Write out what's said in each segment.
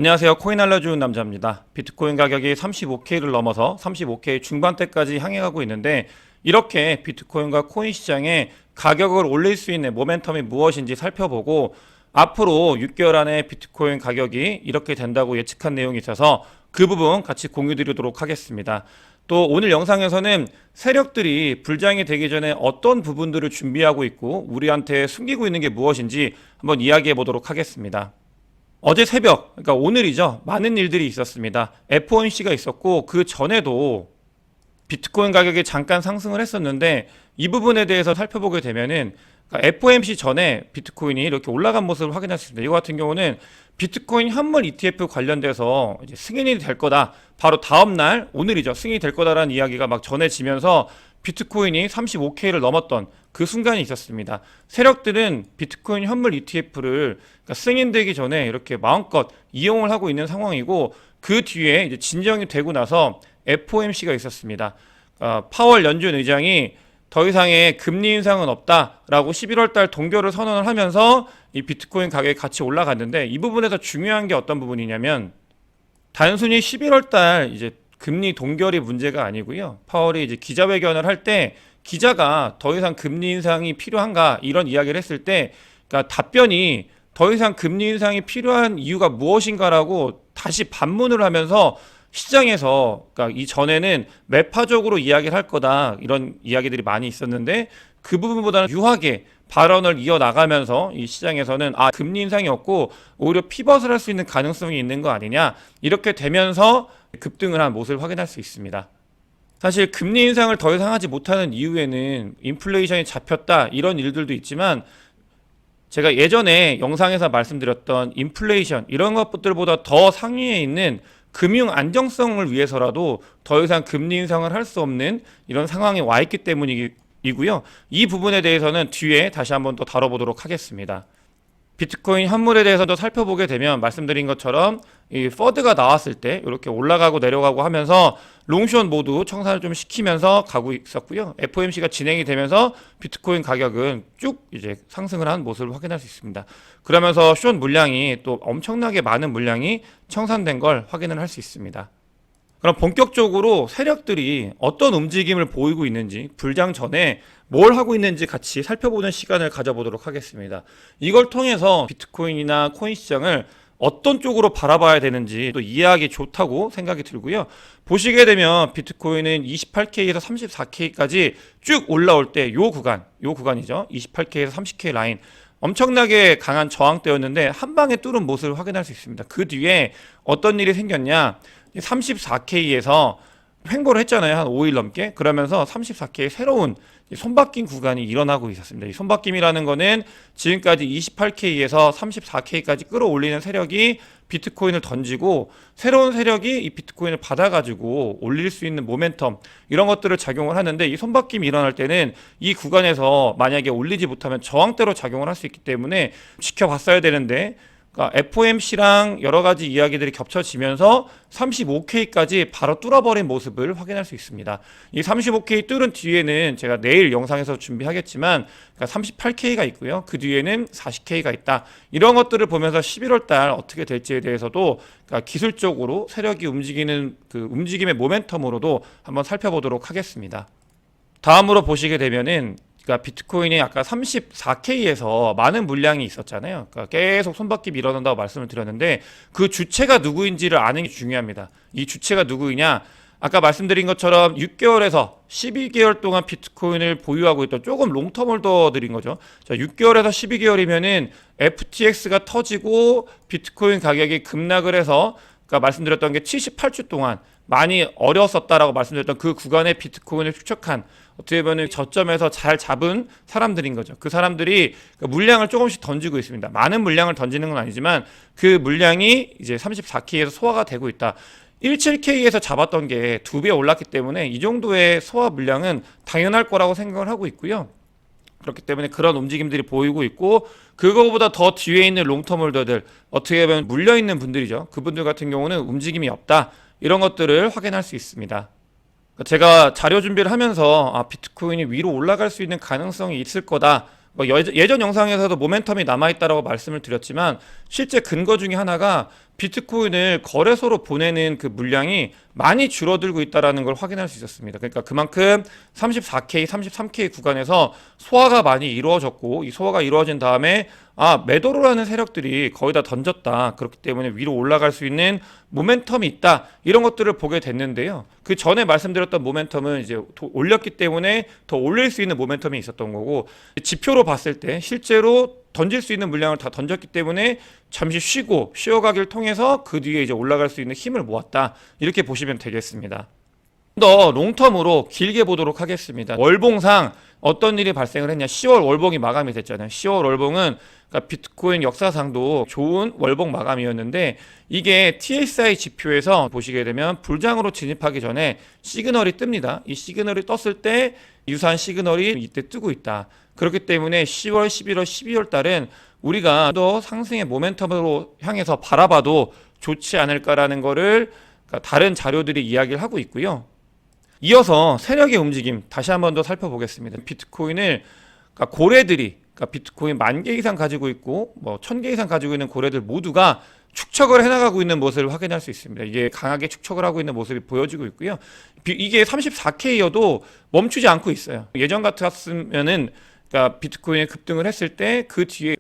안녕하세요. 코인 알려주는 남자입니다. 비트코인 가격이 35K를 넘어서 35K 중반대까지 향해 가고 있는데, 이렇게 비트코인과 코인 시장에 가격을 올릴 수 있는 모멘텀이 무엇인지 살펴보고, 앞으로 6개월 안에 비트코인 가격이 이렇게 된다고 예측한 내용이 있어서 그 부분 같이 공유 드리도록 하겠습니다. 또 오늘 영상에서는 세력들이 불장이 되기 전에 어떤 부분들을 준비하고 있고 우리한테 숨기고 있는 게 무엇인지 한번 이야기해 보도록 하겠습니다. 어제 새벽, 그러니까 오늘이죠. 많은 일들이 있었습니다. FOMC가 있었고, 그 전에도 비트코인 가격이 잠깐 상승을 했었는데, 이 부분에 대해서 살펴보게 되면은, 그러니까 FOMC 전에 비트코인이 이렇게 올라간 모습을 확인할 수 있습니다. 이거 같은 경우는 비트코인 현물 ETF 관련돼서 이제 승인이 될 거다. 바로 다음날, 오늘이죠. 승인이 될 거다라는 이야기가 막 전해지면서 비트코인이 35K를 넘었던 그 순간이 있었습니다. 세력들은 비트코인 현물 ETF를 그러니까 승인되기 전에 이렇게 마음껏 이용을 하고 있는 상황이고, 그 뒤에 이제 진정이 되고 나서 FOMC가 있었습니다. 파월 연준 의장이 더 이상의 금리 인상은 없다라고 11월 달 동결을 선언을 하면서 이 비트코인 가격이 같이 올라갔는데, 이 부분에서 중요한 게 어떤 부분이냐면, 단순히 11월 달 이제 금리 동결이 문제가 아니고요. 파월이 이제 기자회견을 할 때 기자가 더 이상 금리 인상이 필요한가 이런 이야기를 했을 때, 그러니까 답변이 더 이상 금리 인상이 필요한 이유가 무엇인가라고 다시 반문을 하면서 시장에서, 그러니까 이 전에는 매파적으로 이야기를 할 거다 이런 이야기들이 많이 있었는데, 그 부분보다는 유하게 발언을 이어나가면서 이 시장에서는 금리 인상이 없고 오히려 피벗을 할 수 있는 가능성이 있는 거 아니냐, 이렇게 되면서 급등을 한 모습을 확인할 수 있습니다. 사실 금리 인상을 더 이상 하지 못하는 이유에는 인플레이션이 잡혔다 이런 일들도 있지만, 제가 예전에 영상에서 말씀드렸던 인플레이션 이런 것들보다 더 상위에 있는 금융 안정성을 위해서라도 더 이상 금리 인상을 할 수 없는 이런 상황에 와 있기 때문이고요. 이 부분에 대해서는 뒤에 다시 한번 또 다뤄보도록 하겠습니다. 비트코인 현물에 대해서도 살펴보게 되면 말씀드린 것처럼 이 퍼드가 나왔을 때 이렇게 올라가고 내려가고 하면서 롱숏 모두 청산을 좀 시키면서 가고 있었고요. FOMC가 진행이 되면서 비트코인 가격은 쭉 이제 상승을 한 모습을 확인할 수 있습니다. 그러면서 숏 물량이 또 엄청나게 많은 물량이 청산된 걸 확인을 할 수 있습니다. 그럼 본격적으로 세력들이 어떤 움직임을 보이고 있는지, 불장 전에 뭘 하고 있는지 같이 살펴보는 시간을 가져보도록 하겠습니다. 이걸 통해서 비트코인이나 코인 시장을 어떤 쪽으로 바라봐야 되는지 또 이해하기 좋다고 생각이 들고요. 보시게 되면 비트코인은 28K에서 34K까지 쭉 올라올 때 요 구간이죠. 28K에서 30K 라인. 엄청나게 강한 저항대였는데 한 방에 뚫은 모습을 확인할 수 있습니다. 그 뒤에 어떤 일이 생겼냐? 34K에서 횡보를 했잖아요. 한 5일 넘게. 그러면서 34K의 새로운 손바뀜 구간이 일어나고 있었습니다. 이 손바뀜이라는 거는 지금까지 28K에서 34K까지 끌어올리는 세력이 비트코인을 던지고, 새로운 세력이 이 비트코인을 받아가지고 올릴 수 있는 모멘텀 이런 것들을 작용을 하는데, 이 손바뀜이 일어날 때는 이 구간에서 만약에 올리지 못하면 저항대로 작용을 할 수 있기 때문에 지켜봤어야 되는데, 그러니까 FOMC랑 여러 가지 이야기들이 겹쳐지면서 35K까지 바로 뚫어버린 모습을 확인할 수 있습니다. 이 35K 뚫은 뒤에는 제가 내일 영상에서 준비하겠지만, 그러니까 38K가 있고요. 그 뒤에는 40K가 있다. 이런 것들을 보면서 11월 달 어떻게 될지에 대해서도, 그러니까 기술적으로 세력이 움직이는 그 움직임의 모멘텀으로도 한번 살펴보도록 하겠습니다. 다음으로 보시게 되면은, 그러니까 비트코인이 아까 34K에서 많은 물량이 있었잖아요. 그러니까 계속 손바뀜이 일어난다고 말씀을 드렸는데, 그 주체가 누구인지를 아는 게 중요합니다. 이 주체가 누구이냐? 아까 말씀드린 것처럼 6개월에서 12개월 동안 비트코인을 보유하고 있던 조금 롱텀 홀더들인 거죠. 자, 6개월에서 12개월이면은 FTX가 터지고 비트코인 가격이 급락을 해서, 그러니까 말씀드렸던 게 78주 동안 많이 어려웠었다라고 말씀드렸던 그 구간에 비트코인을 축적한, 어떻게 보면 저점에서 잘 잡은 사람들인 거죠. 그 사람들이 물량을 조금씩 던지고 있습니다. 많은 물량을 던지는 건 아니지만 그 물량이 이제 34K에서 소화가 되고 있다. 17K에서 잡았던 게 2배 올랐기 때문에 이 정도의 소화 물량은 당연할 거라고 생각을 하고 있고요. 그렇기 때문에 그런 움직임들이 보이고 있고, 그거보다 더 뒤에 있는 롱텀 홀더들, 어떻게 보면 물려있는 분들이죠. 그분들 같은 경우는 움직임이 없다. 이런 것들을 확인할 수 있습니다. 제가 자료 준비를 하면서 비트코인이 위로 올라갈 수 있는 가능성이 있을 거다. 예전 영상에서도 모멘텀이 남아있다라고 말씀을 드렸지만, 실제 근거 중에 하나가 비트코인을 거래소로 보내는 그 물량이 많이 줄어들고 있다는 걸 확인할 수 있었습니다. 그러니까 그만큼 34K, 33K 구간에서 소화가 많이 이루어졌고, 이 소화가 이루어진 다음에 매도를 하는 세력들이 거의 다 던졌다. 그렇기 때문에 위로 올라갈 수 있는 모멘텀이 있다. 이런 것들을 보게 됐는데요. 그 전에 말씀드렸던 모멘텀은 이제 올렸기 때문에 더 올릴 수 있는 모멘텀이 있었던 거고, 지표로 봤을 때 실제로 던질 수 있는 물량을 다 던졌기 때문에 잠시 쉬어가기를 통해서 그 뒤에 이제 올라갈 수 있는 힘을 모았다. 이렇게 보시면 되겠습니다. 더 롱텀으로 길게 보도록 하겠습니다. 월봉상 어떤 일이 발생을 했냐. 10월 월봉이 마감이 됐잖아요. 10월 월봉은 그러니까 비트코인 역사상도 좋은 월봉 마감이었는데, 이게 TSI 지표에서 보시게 되면 불장으로 진입하기 전에 시그널이 뜹니다. 이 시그널이 떴을 때 유사한 시그널이 이때 뜨고 있다. 그렇기 때문에 10월, 11월, 12월 달은 우리가 더 상승의 모멘텀으로 향해서 바라봐도 좋지 않을까라는 거를 다른 자료들이 이야기를 하고 있고요. 이어서 세력의 움직임 다시 한번 더 살펴보겠습니다. 비트코인을 고래들이 비트코인 10,000개 이상 가지고 있고 1,000개 이상 가지고 있는 고래들 모두가 축척을 해나가고 있는 모습을 확인할 수 있습니다. 이게 강하게 축척을 하고 있는 모습이 보여지고 있고요. 이게 34K여도 멈추지 않고 있어요. 예전 같았으면은 비트코인이 급등을 했을 때 그 뒤에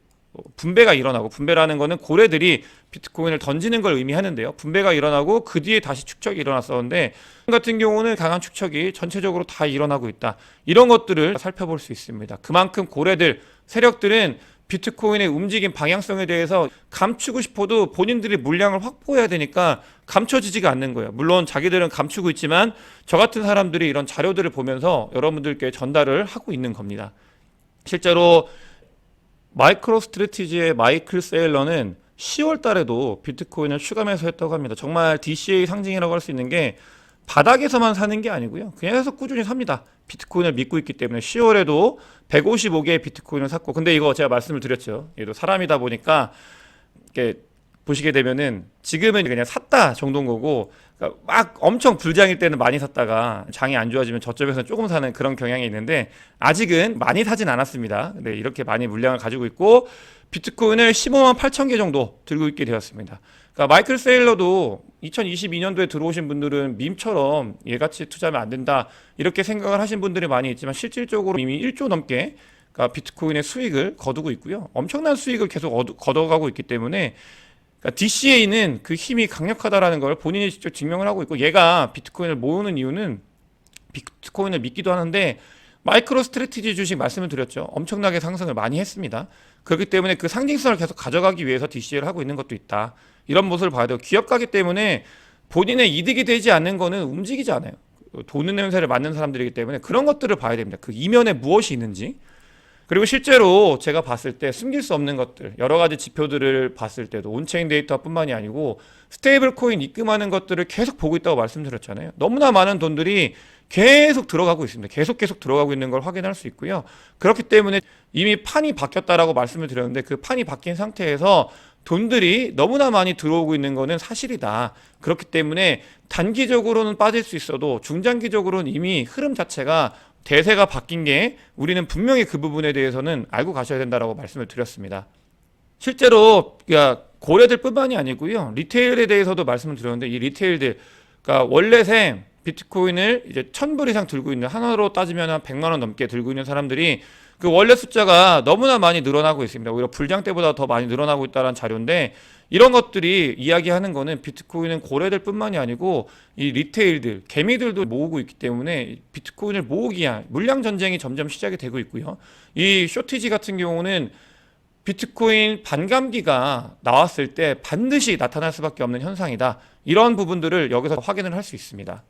분배가 일어나고, 분배라는 거는 고래들이 비트코인을 던지는 걸 의미하는데요. 분배가 일어나고 그 뒤에 다시 축척이 일어났었는데, 같은 경우는 강한 축척이 전체적으로 다 일어나고 있다. 이런 것들을 살펴볼 수 있습니다. 그만큼 고래들, 세력들은 비트코인의 움직임 방향성에 대해서 감추고 싶어도 본인들이 물량을 확보해야 되니까 감춰지지가 않는 거예요. 물론 자기들은 감추고 있지만 저 같은 사람들이 이런 자료들을 보면서 여러분들께 전달을 하고 있는 겁니다. 실제로 마이크로 스트래티지의 마이클 세일러는 10월 달에도 비트코인을 추가 매수했다고 합니다. 정말 DCA 상징이라고 할 수 있는 게 바닥에서만 사는 게 아니고요. 계속 꾸준히 삽니다. 비트코인을 믿고 있기 때문에 10월에도 155개의 비트코인을 샀고, 근데 이거 제가 말씀을 드렸죠. 얘도 사람이다 보니까 이렇게 보시게 되면은 지금은 그냥 샀다 정도인 거고, 그러니까 막 엄청 불장일 때는 많이 샀다가 장이 안 좋아지면 저점에서 조금 사는 그런 경향이 있는데, 아직은 많이 사진 않았습니다. 근데 이렇게 많이 물량을 가지고 있고 비트코인을 15만 8천 개 정도 들고 있게 되었습니다. 그러니까 마이클 세일러도 2022년도에 들어오신 분들은 밈처럼 얘같이 투자하면 안 된다 이렇게 생각을 하신 분들이 많이 있지만, 실질적으로 이미 1조 넘게 비트코인의 수익을 거두고 있고요. 엄청난 수익을 계속 거둬가고 있기 때문에 DCA는 그 힘이 강력하다라는 걸 본인이 직접 증명을 하고 있고, 얘가 비트코인을 모으는 이유는 비트코인을 믿기도 하는데, 마이크로 스트래티지 주식 말씀을 드렸죠. 엄청나게 상승을 많이 했습니다. 그렇기 때문에 그 상징성을 계속 가져가기 위해서 DCA를 하고 있는 것도 있다. 이런 모습을 봐야 돼요. 기업가기 때문에 본인의 이득이 되지 않는 거는 움직이지 않아요. 도는 냄새를 맡는 사람들이기 때문에 그런 것들을 봐야 됩니다. 그 이면에 무엇이 있는지. 그리고 실제로 제가 봤을 때 숨길 수 없는 것들, 여러 가지 지표들을 봤을 때도 온체인 데이터뿐만이 아니고 스테이블 코인 입금하는 것들을 계속 보고 있다고 말씀드렸잖아요. 너무나 많은 돈들이 계속 들어가고 있습니다. 계속 들어가고 있는 걸 확인할 수 있고요. 그렇기 때문에 이미 판이 바뀌었다라고 말씀을 드렸는데, 그 판이 바뀐 상태에서 돈들이 너무나 많이 들어오고 있는 거는 사실이다. 그렇기 때문에 단기적으로는 빠질 수 있어도 중장기적으로는 이미 흐름 자체가, 대세가 바뀐 게 우리는 분명히 그 부분에 대해서는 알고 가셔야 된다라고 말씀을 드렸습니다. 실제로 고래들 뿐만이 아니고요, 리테일에 대해서도 말씀을 드렸는데, 이 리테일들, 원래생 비트코인을 이제 1,000불 이상 들고 있는, 하나로 따지면 한 100만 원 넘게 들고 있는 사람들이 그 원래 숫자가 너무나 많이 늘어나고 있습니다. 오히려 불장 때보다 더 많이 늘어나고 있다는 자료인데, 이런 것들이 이야기하는 거는 비트코인은 고래들 뿐만이 아니고 이 리테일들, 개미들도 모으고 있기 때문에 비트코인을 모으기 위한 물량 전쟁이 점점 시작이 되고 있고요. 이 쇼티지 같은 경우는 비트코인 반감기가 나왔을 때 반드시 나타날 수밖에 없는 현상이다. 이런 부분들을 여기서 확인을 할 수 있습니다.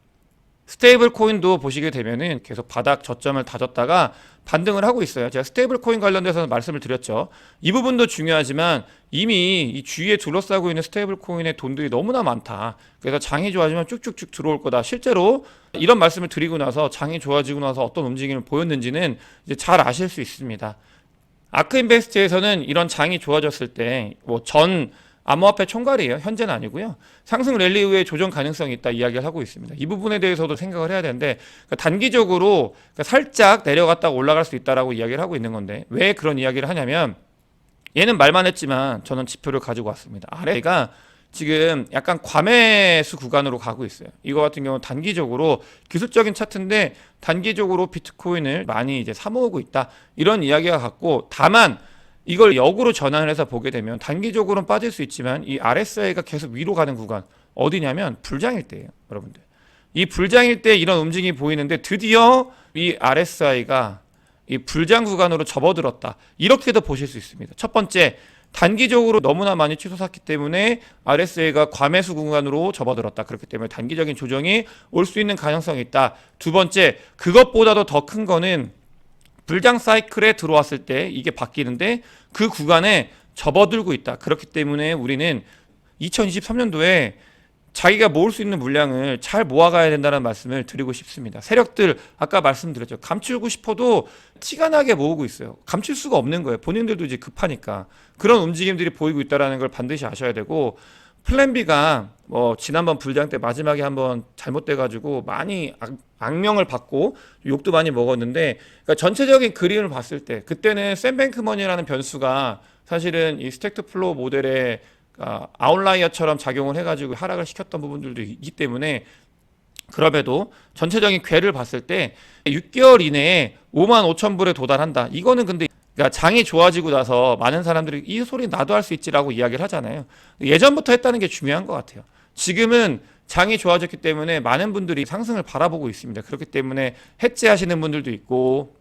스테이블 코인도 보시게 되면은 계속 바닥 저점을 다졌다가 반등을 하고 있어요. 제가 스테이블 코인 관련돼서는 말씀을 드렸죠. 이 부분도 중요하지만 이미 이 주위에 둘러싸고 있는 스테이블 코인의 돈들이 너무나 많다. 그래서 장이 좋아지면 쭉쭉쭉 들어올 거다. 실제로 이런 말씀을 드리고 나서 장이 좋아지고 나서 어떤 움직임을 보였는지는 이제 잘 아실 수 있습니다. 아크인베스트에서는 이런 장이 좋아졌을 때 전 암호화폐 총괄이에요. 현재는 아니고요. 상승 랠리 이후에 조정 가능성이 있다 이야기를 하고 있습니다. 이 부분에 대해서도 생각을 해야 되는데, 단기적으로 살짝 내려갔다가 올라갈 수 있다라고 이야기를 하고 있는 건데, 왜 그런 이야기를 하냐면 얘는 말만 했지만 저는 지표를 가지고 왔습니다. RSI가 지금 약간 과매수 구간으로 가고 있어요. 이거 같은 경우는 단기적으로 기술적인 차트인데 단기적으로 비트코인을 많이 이제 사모으고 있다. 이런 이야기가 같고, 다만 이걸 역으로 전환을 해서 보게 되면 단기적으로는 빠질 수 있지만 이 RSI가 계속 위로 가는 구간 어디냐면 불장일 때예요, 여러분들. 이 불장일 때 이런 움직임이 보이는데 드디어 이 RSI가 이 불장 구간으로 접어들었다. 이렇게도 보실 수 있습니다. 첫 번째, 단기적으로 너무나 많이 치솟았기 때문에 RSI가 과매수 구간으로 접어들었다. 그렇기 때문에 단기적인 조정이 올 수 있는 가능성이 있다. 두 번째, 그것보다도 더 큰 거는 불장 사이클에 들어왔을 때 이게 바뀌는데 그 구간에 접어들고 있다. 그렇기 때문에 우리는 2023년도에 자기가 모을 수 있는 물량을 잘 모아가야 된다는 말씀을 드리고 싶습니다. 세력들 아까 말씀드렸죠. 감추고 싶어도 티가 나게 모으고 있어요. 감출 수가 없는 거예요. 본인들도 이제 급하니까. 그런 움직임들이 보이고 있다는 걸 반드시 아셔야 되고, 플랜 B가 지난번 불장 때 마지막에 한번 잘못돼가지고 많이 악명을 받고 욕도 많이 먹었는데, 그러니까 전체적인 그림을 봤을 때 그때는 샌뱅크머니라는 변수가 사실은 이 스택트 플로우 모델의 아웃라이어처럼 작용을 해가지고 하락을 시켰던 부분들도 있기 때문에, 그럼에도 전체적인 궤를 봤을 때 6개월 이내에 55,000불에 도달한다. 이거는 근데 그러니까 장이 좋아지고 나서 많은 사람들이 이 소리 나도 할 수 있지라고 이야기를 하잖아요. 예전부터 했다는 게 중요한 것 같아요. 지금은 장이 좋아졌기 때문에 많은 분들이 상승을 바라보고 있습니다. 그렇기 때문에 해지하시는 분들도 있고,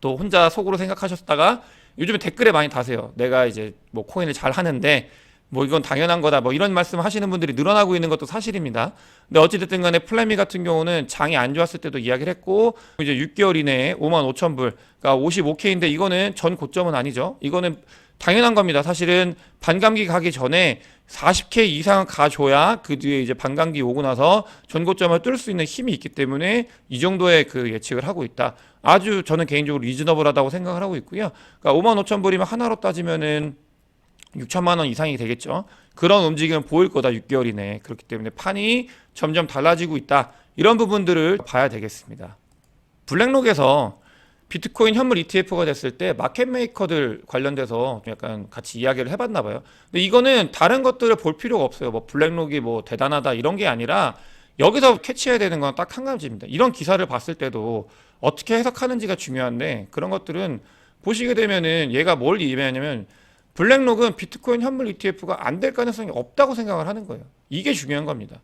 또 혼자 속으로 생각하셨다가 요즘에 댓글에 많이 다세요. 내가 이제 뭐 코인을 잘 하는데 뭐 이건 당연한 거다, 뭐 이런 말씀 하시는 분들이 늘어나고 있는 것도 사실입니다. 근데 어찌됐든 간에 플래미 같은 경우는 장이 안 좋았을 때도 이야기를 했고, 이제 6개월 이내에 55,000불, 그러니까 55K인데 이거는 전 고점은 아니죠. 이거는 당연한 겁니다. 사실은 반감기 가기 전에 40K 이상 가줘야 그 뒤에 이제 반감기 오고 나서 전 고점을 뚫을 수 있는 힘이 있기 때문에 이 정도의 그 예측을 하고 있다. 아주 저는 개인적으로 리즈너블하다고 생각을 하고 있고요. 그러니까 55,000불이면 하나로 따지면은 6천만 원 이상이 되겠죠. 그런 움직임은 보일 거다, 6개월 이내에. 그렇기 때문에 판이 점점 달라지고 있다. 이런 부분들을 봐야 되겠습니다. 블랙록에서 비트코인 현물 ETF가 됐을 때 마켓메이커들 관련돼서 약간 같이 이야기를 해봤나 봐요. 근데 이거는 다른 것들을 볼 필요가 없어요. 뭐 블랙록이 뭐 대단하다 이런 게 아니라 여기서 캐치해야 되는 건 딱 한 가지입니다. 이런 기사를 봤을 때도 어떻게 해석하는지가 중요한데, 그런 것들은 보시게 되면은 얘가 뭘 의미하냐면 블랙록은 비트코인 현물 ETF가 안 될 가능성이 없다고 생각을 하는 거예요. 이게 중요한 겁니다.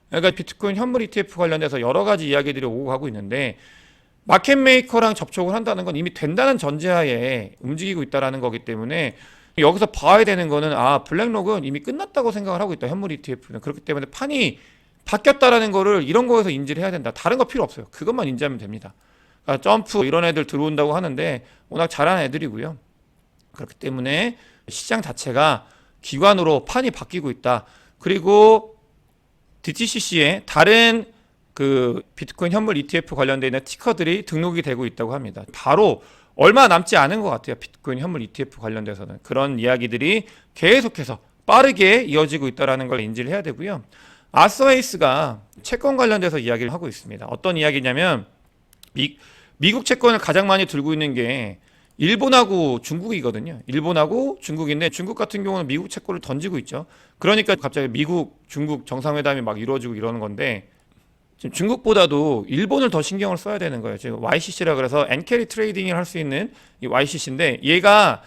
그러니까 비트코인 현물 ETF 관련해서 여러 가지 이야기들이 오고 가고 있는데, 마켓메이커랑 접촉을 한다는 건 이미 된다는 전제하에 움직이고 있다는 거기 때문에 여기서 봐야 되는 거는 블랙록은 이미 끝났다고 생각을 하고 있다, 현물 ETF는. 그렇기 때문에 판이 바뀌었다라는 거를 이런 거에서 인지를 해야 된다. 다른 거 필요 없어요. 그것만 인지하면 됩니다. 그러니까 점프 이런 애들 들어온다고 하는데 워낙 잘하는 애들이고요. 그렇기 때문에 시장 자체가 기관으로 판이 바뀌고 있다. 그리고 DTCC에 다른 그 비트코인 현물 ETF 관련되어 있는 티커들이 등록이 되고 있다고 합니다. 바로 얼마 남지 않은 것 같아요. 비트코인 현물 ETF 관련돼서는 그런 이야기들이 계속해서 빠르게 이어지고 있다는 걸 인지를 해야 되고요. 아서웨이스가 채권 관련돼서 이야기를 하고 있습니다. 어떤 이야기냐면 미국 채권을 가장 많이 들고 있는 게 일본하고 중국이거든요. 일본하고 중국인데, 중국 같은 경우는 미국 채권을 던지고 있죠. 그러니까 갑자기 미국, 중국 정상회담이 막 이루어지고 이러는 건데, 지금 중국보다도 일본을 더 신경을 써야 되는 거예요. 지금 YCC라 그래서 엔캐리 트레이딩을 할 수 있는 이 YCC인데, 얘가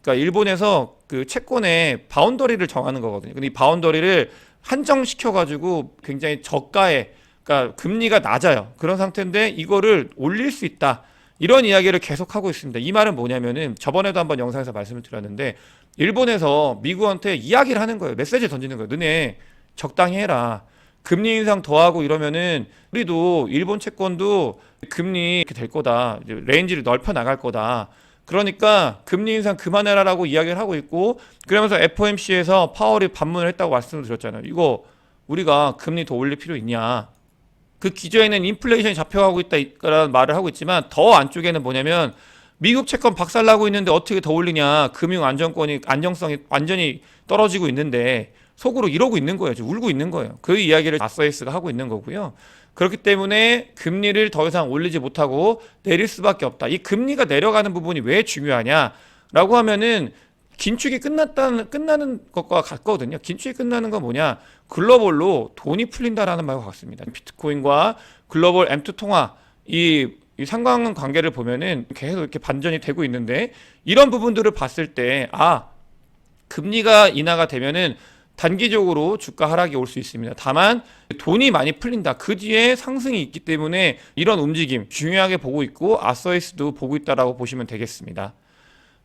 그러니까 일본에서 그 채권의 바운더리를 정하는 거거든요. 근데 이 바운더리를 한정시켜가지고 굉장히 저가에, 그러니까 금리가 낮아요. 그런 상태인데 이거를 올릴 수 있다. 이런 이야기를 계속하고 있습니다. 이 말은 뭐냐면은 저번에도 한번 영상에서 말씀을 드렸는데, 일본에서 미국한테 이야기를 하는 거예요. 메시지 던지는 거예요. 너네 적당히 해라. 금리 인상 더하고 이러면은 우리도 일본 채권도 금리 이렇게 될 거다. 레인지를 넓혀 나갈 거다. 그러니까 금리 인상 그만해라라고 이야기를 하고 있고, 그러면서 FOMC에서 파월이 반문을 했다고 말씀을 드렸잖아요. 이거 우리가 금리 더 올릴 필요 있냐. 그 기저에는 인플레이션이 잡혀가고 있다라는 말을 하고 있지만, 더 안쪽에는 뭐냐면 미국 채권 박살나고 있는데 어떻게 더 올리냐. 금융 안정성이 완전히 떨어지고 있는데 속으로 이러고 있는 거예요. 울고 있는 거예요. 그 이야기를 아서웨이스가 하고 있는 거고요. 그렇기 때문에 금리를 더 이상 올리지 못하고 내릴 수밖에 없다. 이 금리가 내려가는 부분이 왜 중요하냐라고 하면은 긴축이 끝나는 것과 같거든요. 긴축이 끝나는 건 뭐냐? 글로벌로 돈이 풀린다라는 말과 같습니다. 비트코인과 글로벌 M2 통화 이 상관관계를 보면은 계속 이렇게 반전이 되고 있는데, 이런 부분들을 봤을 때 금리가 인하가 되면은 단기적으로 주가 하락이 올 수 있습니다. 다만 돈이 많이 풀린다, 그 뒤에 상승이 있기 때문에 이런 움직임 중요하게 보고 있고, 아서이스도 보고 있다라고 보시면 되겠습니다.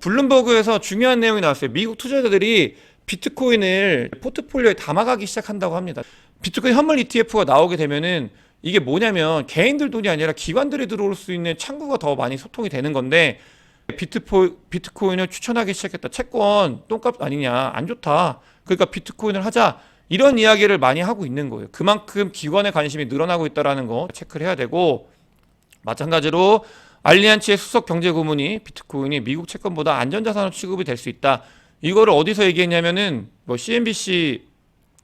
블룸버그에서 중요한 내용이 나왔어요. 미국 투자자들이 비트코인을 포트폴리오에 담아가기 시작한다고 합니다. 비트코인 현물 ETF가 나오게 되면은 이게 뭐냐면 개인들 돈이 아니라 기관들이 들어올 수 있는 창구가 더 많이 소통이 되는 건데, 비트코인을 추천하기 시작했다. 채권 똥값 아니냐, 안 좋다, 그러니까 비트코인을 하자, 이런 이야기를 많이 하고 있는 거예요. 그만큼 기관의 관심이 늘어나고 있다는 거 체크를 해야 되고, 마찬가지로 알리안츠의 수석 경제고문이 비트코인이 미국 채권보다 안전자산으로 취급이 될 수 있다, 이거를 어디서 얘기했냐면은 뭐 CNBC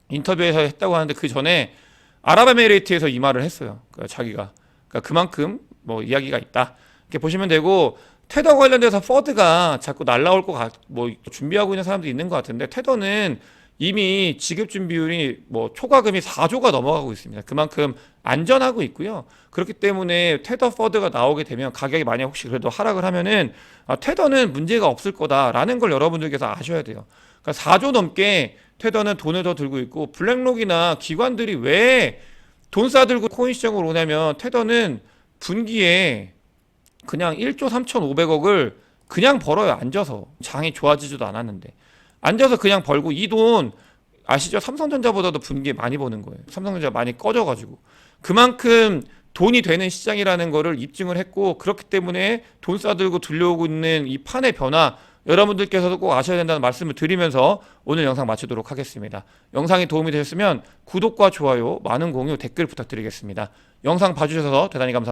인터뷰에서 했다고 하는데, 그 전에 아랍에미레이트에서 이 말을 했어요. 자기가. 그러니까 그만큼 뭐 이야기가 있다, 이렇게 보시면 되고, 테더 관련돼서 퍼드가 자꾸 날라올 뭐 준비하고 있는 사람도 있는 것 같은데, 테더는 이미 지급 준비율이 뭐 초과금이 4조가 넘어가고 있습니다. 그만큼 안전하고 있고요. 그렇기 때문에 테더 퍼드가 나오게 되면 가격이 만약 혹시 그래도 하락을 하면은 테더는 문제가 없을 거다라는 걸 여러분들께서 아셔야 돼요. 그러니까 4조 넘게 테더는 돈을 더 들고 있고, 블랙록이나 기관들이 왜 돈 싸들고 코인 시장으로 오냐면, 테더는 분기에 그냥 1조 3,500억을 그냥 벌어요. 앉아서. 장이 좋아지지도 않았는데 앉아서 그냥 벌고, 이 돈 아시죠? 삼성전자보다도 분기에 많이 버는 거예요. 삼성전자 많이 꺼져가지고. 그만큼 돈이 되는 시장이라는 거를 입증을 했고, 그렇기 때문에 돈 싸들고 들려오고 있는 이 판의 변화, 여러분들께서도 꼭 아셔야 된다는 말씀을 드리면서 오늘 영상 마치도록 하겠습니다. 영상이 도움이 되셨으면 구독과 좋아요, 많은 공유, 댓글 부탁드리겠습니다. 영상 봐주셔서 대단히 감사합니다.